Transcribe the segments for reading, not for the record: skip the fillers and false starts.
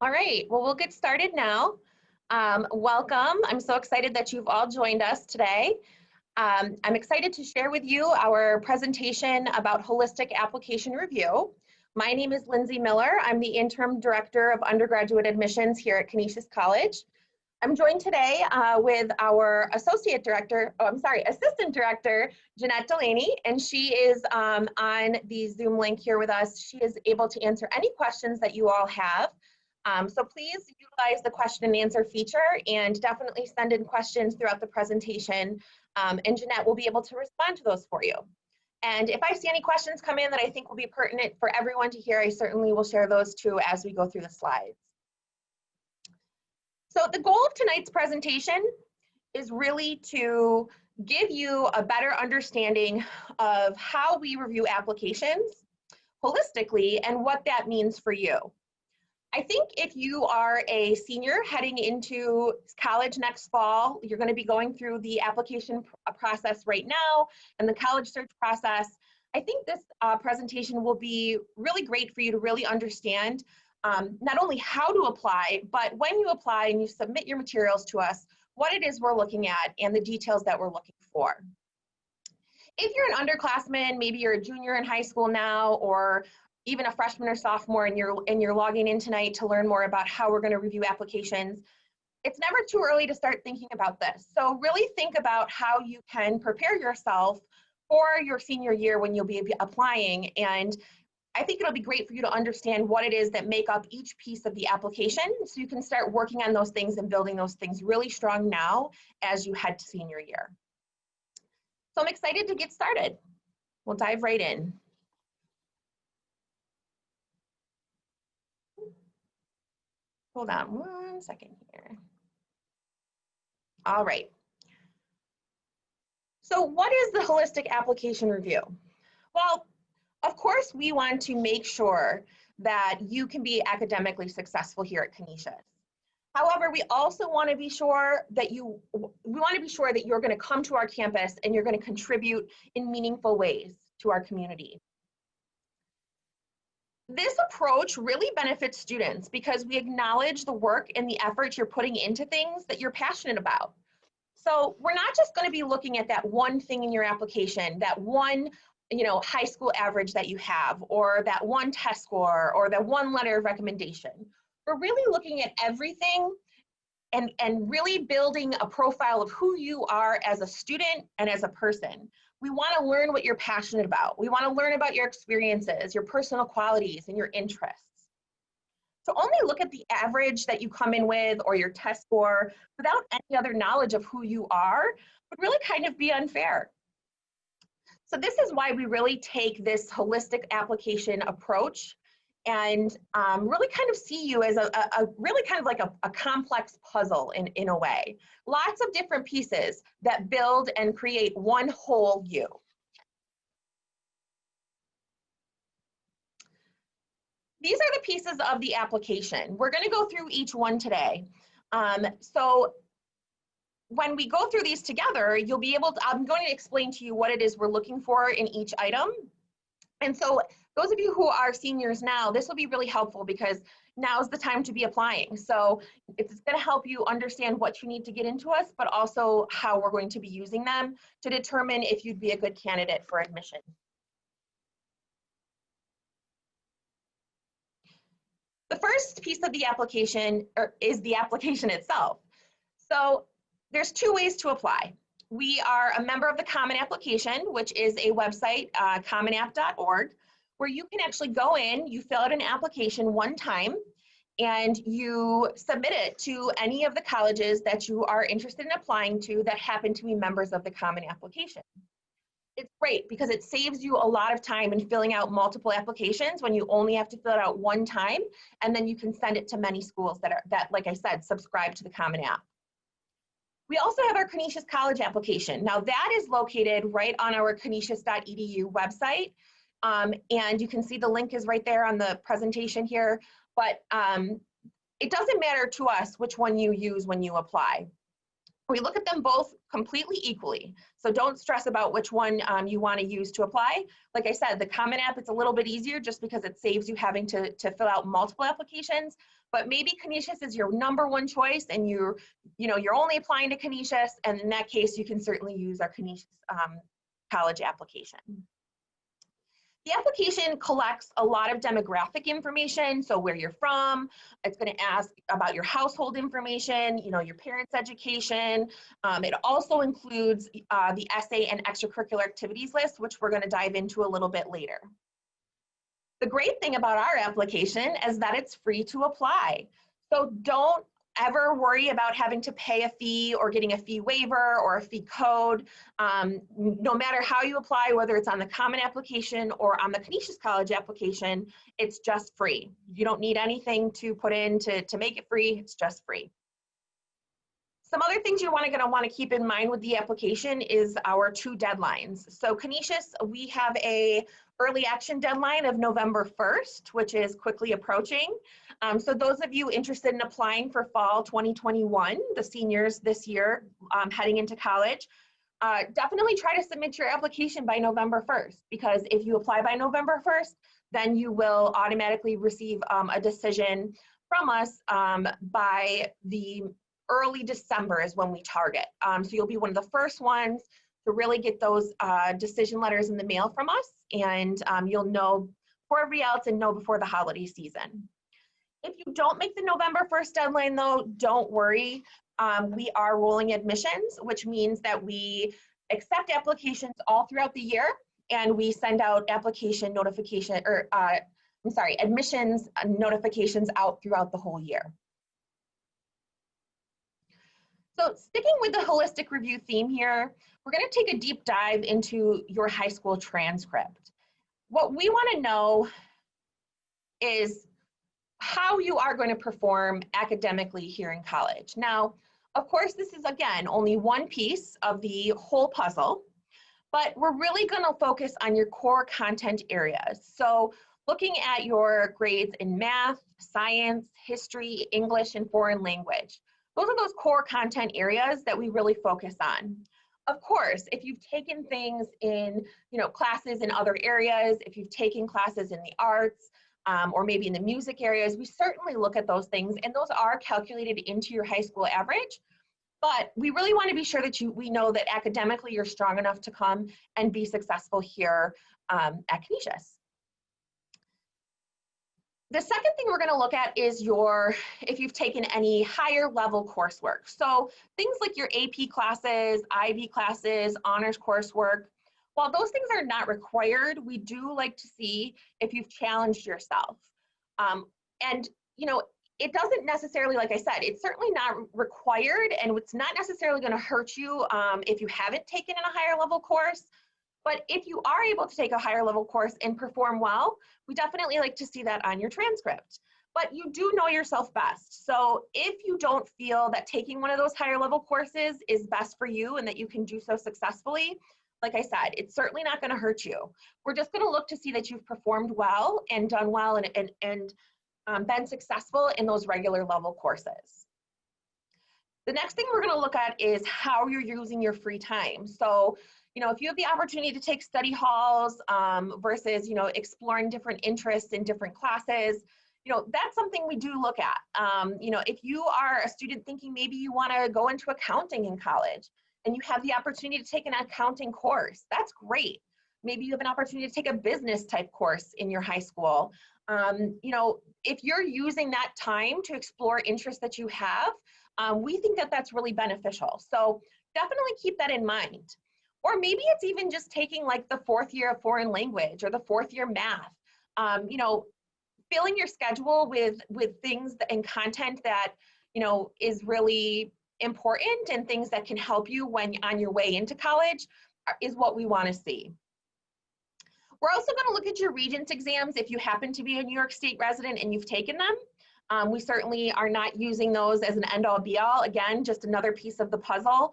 All right, well, we'll get started now. Welcome. I'm so excited that you've all joined us today. I'm excited to share with you our presentation about holistic application review. My name is Lindsay Miller. I'm the Interim Director of Undergraduate Admissions here at Canisius College. I'm joined today with our Assistant Director, Jeanette Delaney, and she is on the Zoom link here with us. She is able to answer any questions that you all have. So please utilize the question and answer feature and definitely send in questions throughout the presentation, and Jeanette will be able to respond to those for you. And if I see any questions come in that I think will be pertinent for everyone to hear, I certainly will share those too as we go through the slides. So the goal of tonight's presentation is really to give you a better understanding of how we review applications holistically and what that means for you. I think if you are a senior heading into college next fall, you're going to be going through the application process right now and the college search process. I think this presentation will be really great for you to really understand not only how to apply, but when you apply and you submit your materials to us, what it is we're looking at and the details that we're looking for. If you're an underclassman, maybe you're a junior in high school now, or even a freshman or sophomore, and you're logging in tonight to learn more about how we're going to review applications, it's never too early to start thinking about this. So really think about how you can prepare yourself for your senior year when you'll be applying. And I think it'll be great for you to understand what it is that make up each piece of the application, so you can start working on those things and building those things really strong now as you head to senior year. So I'm excited to get started. We'll dive right in. Hold on one second here. All right. So what is the holistic application review? Well, of course, we want to make sure that you can be academically successful here at Canisius. However, we also want to be sure that you're going to come to our campus and you're going to contribute in meaningful ways to our community. This approach really benefits students because we acknowledge the work and the effort you're putting into things that you're passionate about. So we're not just going to be looking at that one thing in your application, that one high school average that you have, or that one test score, or that one letter of recommendation. We're really looking at everything and really building a profile of who you are as a student and as a person. We want to learn what you're passionate about. We want to learn about your experiences, your personal qualities, and your interests. To only look at the average that you come in with or your test score without any other knowledge of who you are would really kind of be unfair. So this is why we really take this holistic application approach and really kind of see you as a really kind of like a complex puzzle in a way. Lots of different pieces that build and create one whole you. These are the pieces of the application. We're going to go through each one today. So when we go through these together, you'll be able to, I'm going to explain to you what it is we're looking for in each item. And so those of you who are seniors now, this will be really helpful because now's the time to be applying. So it's going to help you understand what you need to get into us, but also how we're going to be using them to determine if you'd be a good candidate for admission. The first piece of the application is the application itself. So there's two ways to apply. We are a member of the Common Application, which is a website, commonapp.org, where you can actually go in, you fill out an application one time, and you submit it to any of the colleges that you are interested in applying to that happen to be members of the Common Application. It's great because it saves you a lot of time in filling out multiple applications when you only have to fill it out one time, and then you can send it to many schools that, like I said, subscribe to the Common App. We also have our Canisius College application. Now that is located right on our canisius.edu website. And you can see the link is right there on the presentation here, but it doesn't matter to us which one you use when you apply. We look at them both completely equally. So don't stress about which one you want to use to apply. Like I said, the Common App, it's a little bit easier just because it saves you having to fill out multiple applications. But maybe Canisius is your #1 choice and you're only applying to Canisius, and in that case, you can certainly use our Canisius college application. The application collects a lot of demographic information, so where you're from. It's going to ask about your household information, your parents' education. It also includes the essay and extracurricular activities list, which we're going to dive into a little bit later. The great thing about our application is that it's free to apply. So don't ever worry about having to pay a fee or getting a fee waiver or a fee code. No matter how you apply, whether it's on the Common application or on the Canisius College application, it's just free. You don't need anything to put in to make it free, it's just free. Some other things you're going to want to keep in mind with the application is our 2 deadlines. So Canisius, we have a early action deadline of November 1st, which is quickly approaching. So those of you interested in applying for fall 2021, the seniors this year heading into college, definitely try to submit your application by November 1st, because if you apply by November 1st, then you will automatically receive a decision from us by the early December is when we target. So you'll be one of the first ones to really get those decision letters in the mail from us, and you'll know before everybody else and know before the holiday season. If you don't make the November 1st deadline though, don't worry. We are rolling admissions, which means that we accept applications all throughout the year, and we send out application notification, or admissions notifications out throughout the whole year. So sticking with the holistic review theme here, we're going to take a deep dive into your high school transcript. What we want to know is how you are going to perform academically here in college. Now, of course, this is, again, only one piece of the whole puzzle, but we're really going to focus on your core content areas. So looking at your grades in math, science, history, English, and foreign language. Those are those core content areas that we really focus on. Of course, if you've taken things in, classes in other areas, if you've taken classes in the arts, or maybe in the music areas, we certainly look at those things, and those are calculated into your high school average. But we really want to be sure that we know that academically you're strong enough to come and be successful here at Canisius. The second thing we're going to look at is if you've taken any higher level coursework. So things like your AP classes, IB classes, honors coursework. While those things are not required, we do like to see if you've challenged yourself. It doesn't necessarily, like I said, it's certainly not required, and it's not necessarily going to hurt you if you haven't taken in a higher level course. But if you are able to take a higher level course and perform well, we definitely like to see that on your transcript. But you do know yourself best. So if you don't feel that taking one of those higher level courses is best for you and that you can do so successfully, like I said, it's certainly not going to hurt you. We're just going to look to see that you've performed well and done well and been successful in those regular level courses. The next thing we're going to look at is how you're using your free time. So, if you have the opportunity to take study halls versus, exploring different interests in different classes, that's something we do look at. If you are a student thinking maybe you want to go into accounting in college and you have the opportunity to take an accounting course, that's great. Maybe you have an opportunity to take a business type course in your high school. If you're using that time to explore interests that you have, we think that that's really beneficial. So definitely keep that in mind. Or maybe it's even just taking like the 4th year of foreign language or the 4th year math. Filling your schedule with things and content that, is really important and things that can help you when on your way into college is what we want to see. We're also going to look at your Regents exams if you happen to be a New York State resident and you've taken them. We certainly are not using those as an end-all be-all. Again, just another piece of the puzzle,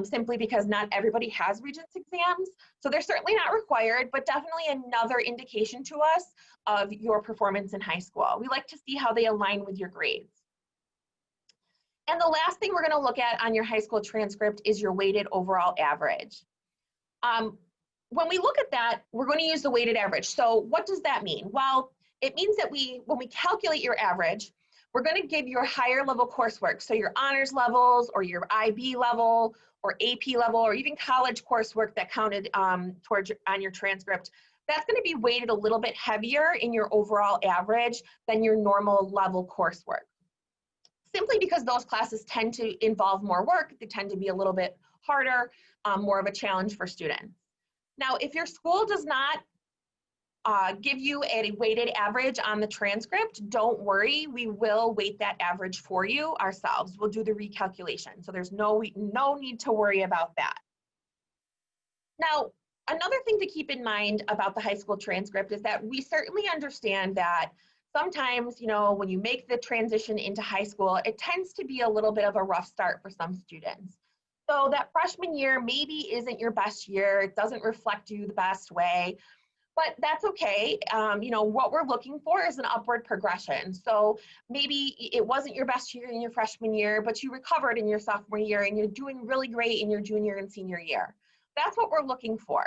simply because not everybody has Regents exams. So they're certainly not required, but definitely another indication to us of your performance in high school. We like to see how they align with your grades. And the last thing we're going to look at on your high school transcript is your weighted overall average. When we look at that, we're going to use the weighted average. So what does that mean? Well, it means that when we calculate your average, we're going to give your higher level coursework. So your honors levels or your IB level or AP level or even college coursework that counted towards on your transcript, that's going to be weighted a little bit heavier in your overall average than your normal level coursework. Simply because those classes tend to involve more work, they tend to be a little bit harder, more of a challenge for students. Now, if your school does not give you a weighted average on the transcript, don't worry, we will weight that average for you ourselves. We'll do the recalculation, so there's no need to worry about that. Now, another thing to keep in mind about the high school transcript is that we certainly understand that sometimes, when you make the transition into high school, it tends to be a little bit of a rough start for some students. So that freshman year maybe isn't your best year, it doesn't reflect you the best way, but that's okay. What we're looking for is an upward progression. So maybe it wasn't your best year in your freshman year, but you recovered in your sophomore year and you're doing really great in your junior and senior year. That's what we're looking for.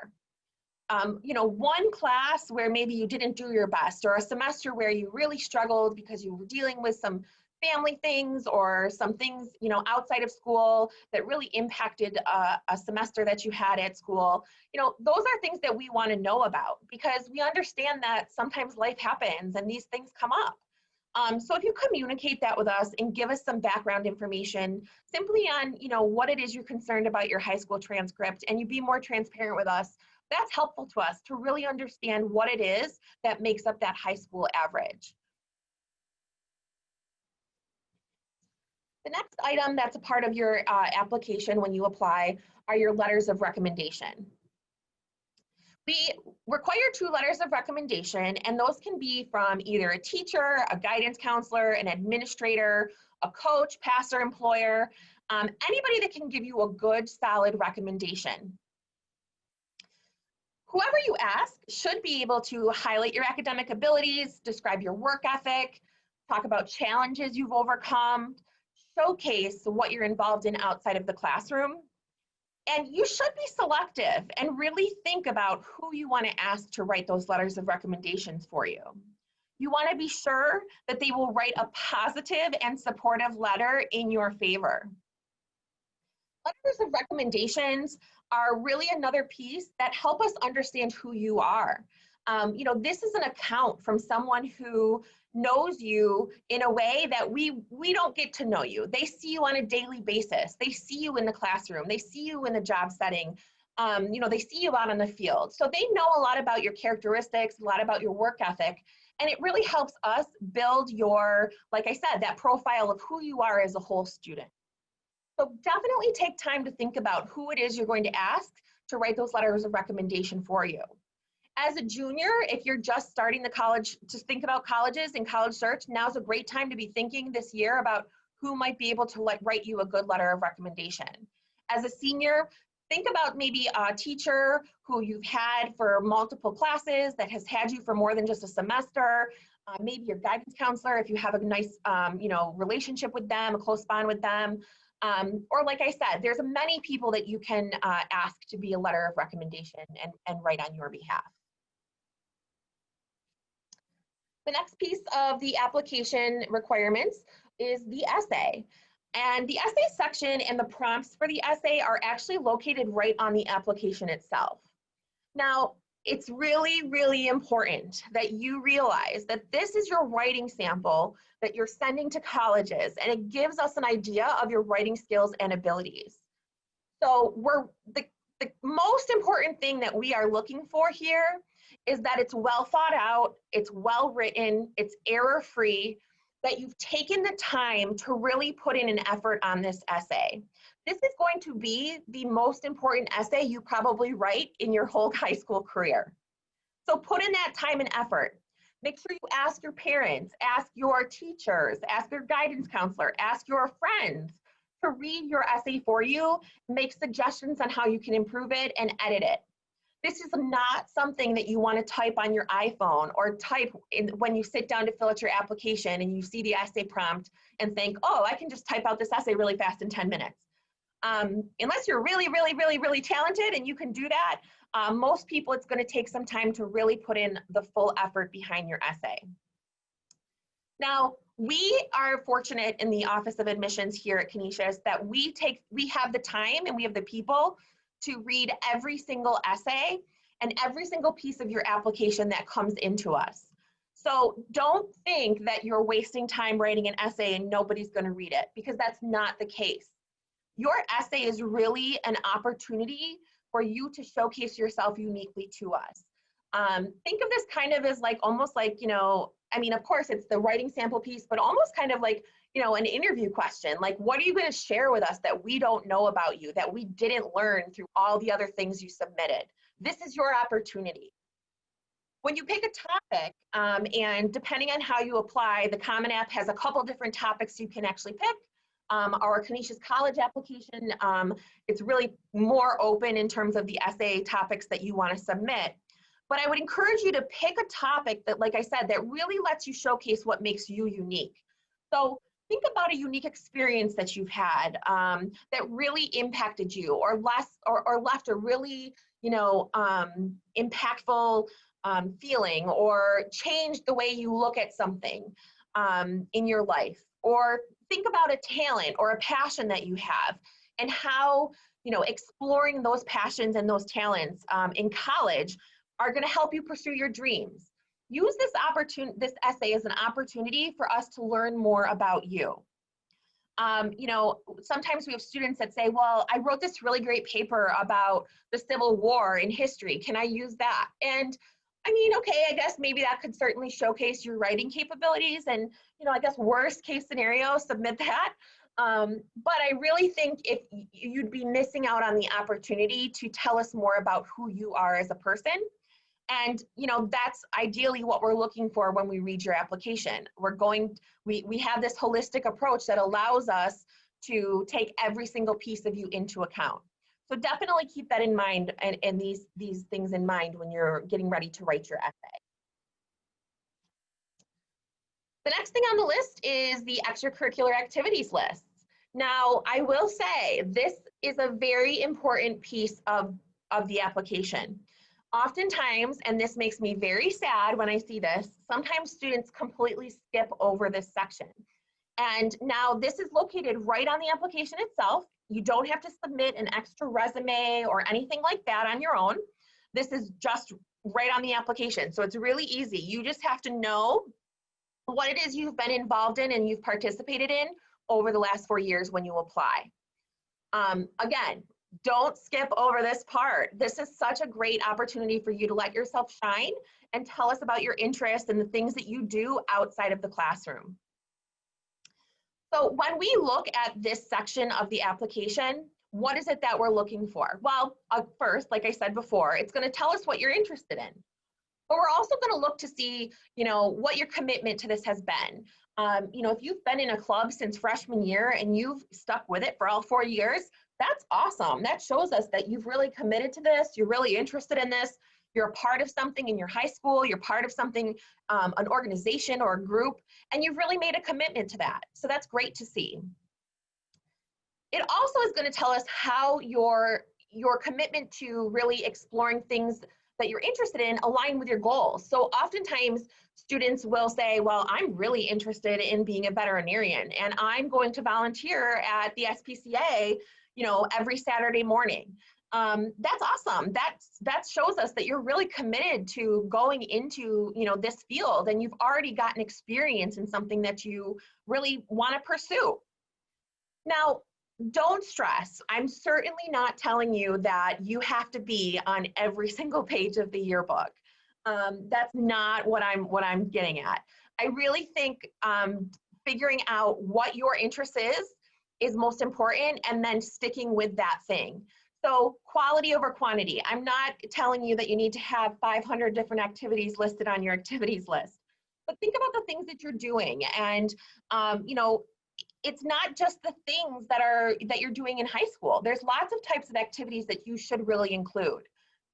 One class where maybe you didn't do your best, or a semester where you really struggled because you were dealing with some family things or some things, outside of school that really impacted a semester that you had at school. Those are things that we want to know about because we understand that sometimes life happens and these things come up. So if you communicate that with us and give us some background information simply on, what it is you're concerned about your high school transcript, and you be more transparent with us, that's helpful to us to really understand what it is that makes up that high school average. The next item that's a part of your application when you apply are your letters of recommendation. We require 2 letters of recommendation, and those can be from either a teacher, a guidance counselor, an administrator, a coach, past or employer, anybody that can give you a good, solid recommendation. Whoever you ask should be able to highlight your academic abilities, describe your work ethic, talk about challenges you've overcome, showcase what you're involved in outside of the classroom. And you should be selective and really think about who you want to ask to write those letters of recommendations for you. You want to be sure that they will write a positive and supportive letter in your favor. Letters of recommendations are really another piece that help us understand who you are. This is an account from someone who knows you in a way that we don't get to know you. They see you on a daily basis. They see you in the classroom. They see you in the job setting. They see you out in the field. So they know a lot about your characteristics, a lot about your work ethic. And it really helps us build your, like I said, that profile of who you are as a whole student. So definitely take time to think about who it is you're going to ask to write those letters of recommendation for you. As a junior, if you're just starting the college, to think about colleges and college search, now's a great time to be thinking this year about who might be able to write you a good letter of recommendation. As a senior, think about maybe a teacher who you've had for multiple classes that has had you for more than just a semester, maybe your guidance counselor if you have a nice relationship with them, a close bond with them. Or like I said, there's many people that you can ask to be a letter of recommendation and write on your behalf. The next piece of the application requirements is the essay. And the essay section and the prompts for the essay are actually located right on the application itself. Now, it's really, really important that you realize that this is your writing sample that you're sending to colleges, and it gives us an idea of your writing skills and abilities. So the most important thing that we are looking for here is that it's well thought out, it's well written, it's error-free, that you've taken the time to really put in an effort on this essay. This is going to be the most important essay you probably write in your whole high school career. So put in that time and effort. Make sure you ask your parents, ask your teachers, ask your guidance counselor, ask your friends to read your essay for you, make suggestions on how you can improve it and edit it. This is not something that you want to type on your iPhone or type in when you sit down to fill out your application and you see the essay prompt and think, oh, I can just type out this essay really fast in 10 minutes. Unless you're really, really, really, really talented and you can do that, most people, it's going to take some time to really put in the full effort behind your essay. Now, we are fortunate in the Office of Admissions here at Canisius that we have the time and we have the people to read every single essay and every single piece of your application that comes into us. So don't think that you're wasting time writing an essay and nobody's going to read it, because that's not the case. Your essay is really an opportunity for you to showcase yourself uniquely to us. Think of this kind of as like almost like, you know, I mean, of course it's the writing sample piece, but almost kind of like, you know, an interview question. Like, what are you going to share with us that we don't know about you, that we didn't learn through all the other things you submitted? This is your opportunity. When you pick a topic, and depending on how you apply, the Common App has a couple different topics you can actually pick. Our Canisius College application, it's really more open in terms of the essay topics that you want to submit. But I would encourage you to pick a topic that, like I said, that really lets you showcase what makes you unique. So think about a unique experience that you've had that really impacted you, or left a really, you know, impactful feeling, or changed the way you look at something in your life. Or think about a talent or a passion that you have, and how, you know, exploring those passions and those talents in college are going to help you pursue your dreams. Use this essay as an opportunity for us to learn more about you. You know, sometimes we have students that say, well, I wrote this really great paper about the Civil War in history. Can I use that? And I mean, okay, I guess maybe that could certainly showcase your writing capabilities, and, you know, I guess worst case scenario, submit that. But I really think if you'd be missing out on the opportunity to tell us more about who you are as a person. And, you know, that's ideally what we're looking for when we read your application. We have this holistic approach that allows us to take every single piece of you into account. So definitely keep that in mind, and these things in mind when you're getting ready to write your essay. The next thing on the list is the extracurricular activities list. Now, I will say this is a very important piece of the application. Oftentimes, and this makes me very sad when I see this, sometimes students completely skip over this section. And now this is located right on the application itself. You don't have to submit an extra resume or anything like that on your own. This is just right on the application. So it's really easy. You just have to know what it is you've been involved in and you've participated in over the last 4 years when you apply. Again, don't skip over this part. This is such a great opportunity for you to let yourself shine and tell us about your interests and the things that you do outside of the classroom. So when we look at this section of the application, what is it that we're looking for? Well, first, like I said before, it's going to tell us what you're interested in. But we're also going to look to see, you know, what your commitment to this has been. You know, if you've been in a club since freshman year and you've stuck with it for all 4 years, that's awesome. That shows us that you've really committed to this. You're really interested in this. You're a part of something in your high school. You're part of something, an organization or a group, and you've really made a commitment to that. So that's great to see. It also is going to tell us how your commitment to really exploring things that you're interested in align with your goals. So oftentimes students will say, well, I'm really interested in being a veterinarian, and I'm going to volunteer at the SPCA, you know, every Saturday morning. That's awesome. That shows us that you're really committed to going into, you know, this field, and you've already gotten experience in something that you really want to pursue. Now, don't stress. I'm certainly not telling you that you have to be on every single page of the yearbook. That's not what I'm getting at. I really think figuring out what your interest is most important, and then sticking with that thing. So quality over quantity. I'm not telling you that you need to have 500 different activities listed on your activities list, but think about the things that you're doing. And you know, it's not just the things that you're doing in high school. There's lots of types of activities that you should really include.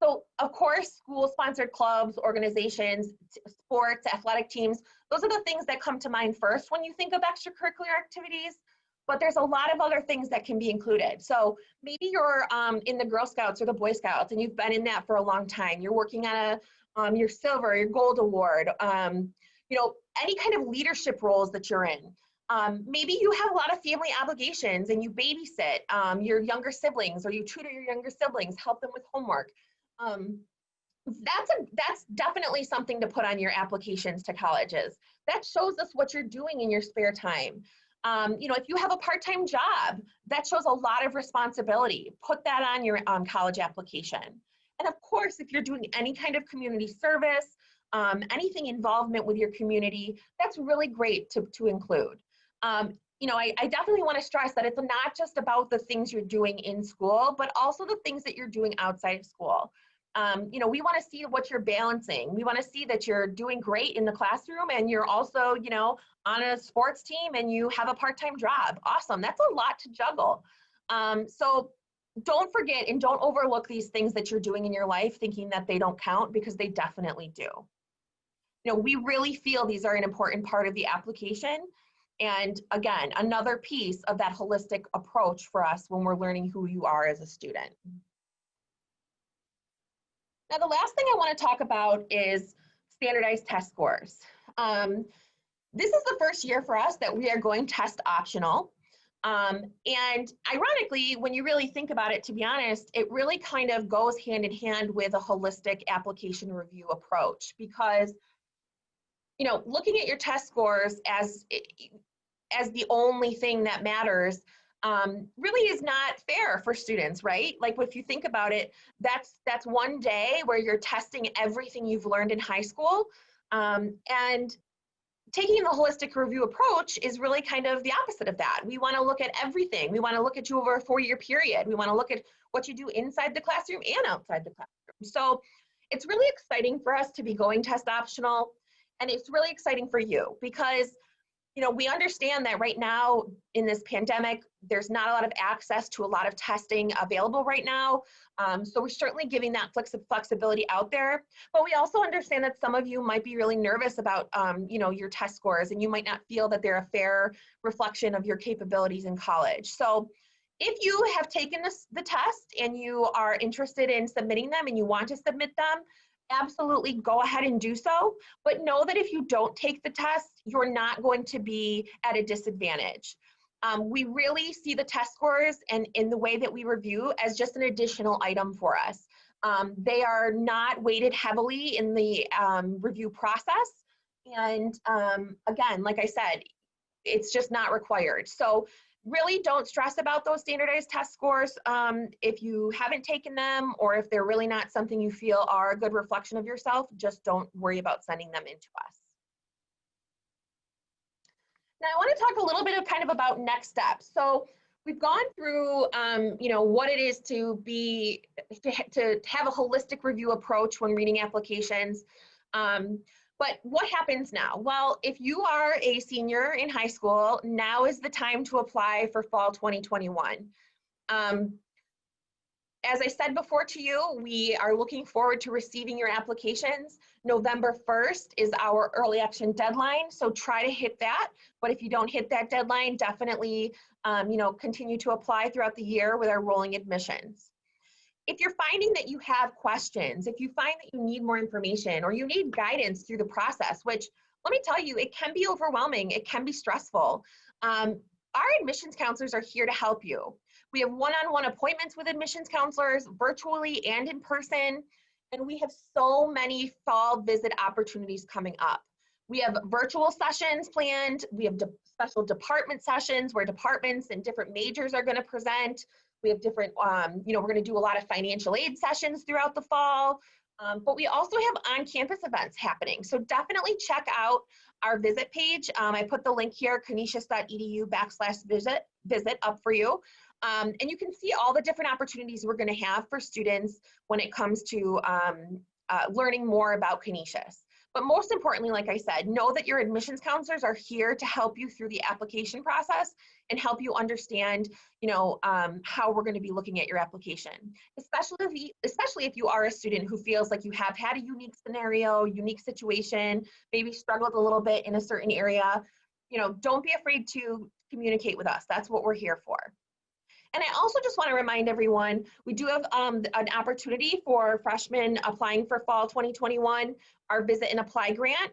So of course, school-sponsored clubs, organizations, sports, athletic teams, those are the things that come to mind first when you think of extracurricular activities, but there's a lot of other things that can be included. So maybe you're in the Girl Scouts or the Boy Scouts and you've been in that for a long time. You're working on your silver, your gold award, you know, any kind of leadership roles that you're in. Maybe you have a lot of family obligations and you babysit your younger siblings, or you tutor your younger siblings, help them with homework. That's definitely something to put on your applications to colleges. That shows us what you're doing in your spare time. You know, if you have a part-time job, that shows a lot of responsibility. Put that on your college application. And of course, if you're doing any kind of community service, anything involvement with your community, that's really great to include. You know, I definitely want to stress that it's not just about the things you're doing in school, but also the things that you're doing outside of school. You know, we want to see what you're balancing. We want to see that you're doing great in the classroom and you're also, you know, on a sports team and you have a part-time job. Awesome. That's a lot to juggle. So don't forget and don't overlook these things that you're doing in your life thinking that they don't count, because they definitely do. You know, we really feel these are an important part of the application. And again, another piece of that holistic approach for us when we're learning who you are as a student. Now, the last thing I want to talk about is standardized test scores. This is the first year for us that we are going test optional. And ironically, when you really think about it, to be honest, it really kind of goes hand in hand with a holistic application review approach, because, you know, looking at your test scores as the only thing that matters really is not fair for students, right? Like, if you think about it, that's one day where you're testing everything you've learned in high school. And taking the holistic review approach is really kind of the opposite of that. We want to look at everything. We want to look at you over a 4-year period. We want to look at what you do inside the classroom and outside the classroom. So it's really exciting for us to be going test optional. And it's really exciting for you because, you know, we understand that right now in this pandemic, there's not a lot of access to a lot of testing available right now. So we're certainly giving that flexibility out there. But we also understand that some of you might be really nervous about, you know, your test scores, and you might not feel that they're a fair reflection of your capabilities in college. So if you have taken the test and you are interested in submitting them and you want to submit them, absolutely go ahead and do so. But know that if you don't take the test, you're not going to be at a disadvantage. We really see the test scores and in the way that we review as just an additional item for us. They are not weighted heavily in the review process. And again, like I said, it's just not required. So really don't stress about those standardized test scores if you haven't taken them, or if they're really not something you feel are a good reflection of yourself. Just don't worry about sending them in to us. Now I want to talk a little bit about next steps. So we've gone through you know, what it is to have a holistic review approach when reading applications. But what happens now? Well, if you are a senior in high school, now is the time to apply for fall 2021. As I said before to you, we are looking forward to receiving your applications. November 1st is our early action deadline, so try to hit that. But if you don't hit that deadline, definitely you know, continue to apply throughout the year with our rolling admissions. If you're finding that you have questions, if you find that you need more information or you need guidance through the process, which let me tell you, it can be overwhelming, it can be stressful. Our admissions counselors are here to help you. We have one-on-one appointments with admissions counselors, virtually and in person, and we have so many fall visit opportunities coming up. We have virtual sessions planned. We have special department sessions where departments and different majors are going to present. We have different, you know, we're going to do a lot of financial aid sessions throughout the fall, but we also have on-campus events happening. So definitely check out our visit page. I put the link here, canisius.edu/visit up for you. And you can see all the different opportunities we're going to have for students when it comes to learning more about Canisius. But most importantly, like I said, know that your admissions counselors are here to help you through the application process and help you understand, how we're going to be looking at your application. Especially if you are a student who feels like you have had a unique scenario, unique situation, maybe struggled a little bit in a certain area. Don't be afraid to communicate with us. That's what we're here for. And I also just want to remind everyone, we do have an opportunity for freshmen applying for fall 2021, our Visit and Apply grant.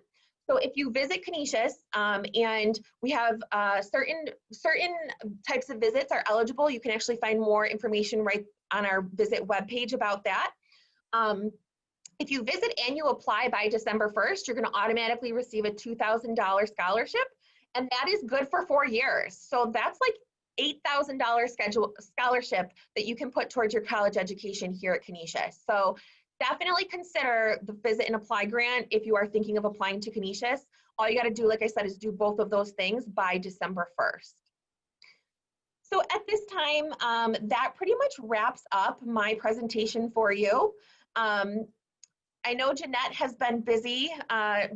So if you visit Canisius and we have certain types of visits are eligible, you can actually find more information right on our Visit webpage about that. If you visit and you apply by December 1st, you're going to automatically receive a $2,000 scholarship, and that is good for 4 years. So that's like $8,000 scholarship that you can put towards your college education here at Canisius. So definitely consider the Visit and Apply grant if you are thinking of applying to Canisius. All you got to do, like I said, is do both of those things by December 1st. So at this time, that pretty much wraps up my presentation for you. I know Jeanette has been busy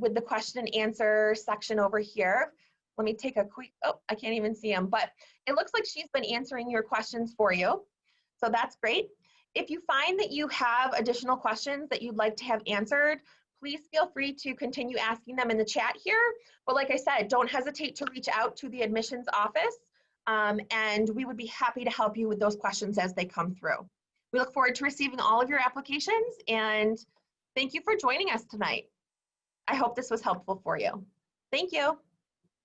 with the question and answer section over here. Let me take a quick, oh, I can't even see them, but it looks like she's been answering your questions for you. So that's great. If you find that you have additional questions that you'd like to have answered, please feel free to continue asking them in the chat here. But like I said, don't hesitate to reach out to the admissions office and we would be happy to help you with those questions as they come through. We look forward to receiving all of your applications and thank you for joining us tonight. I hope this was helpful for you. Thank you.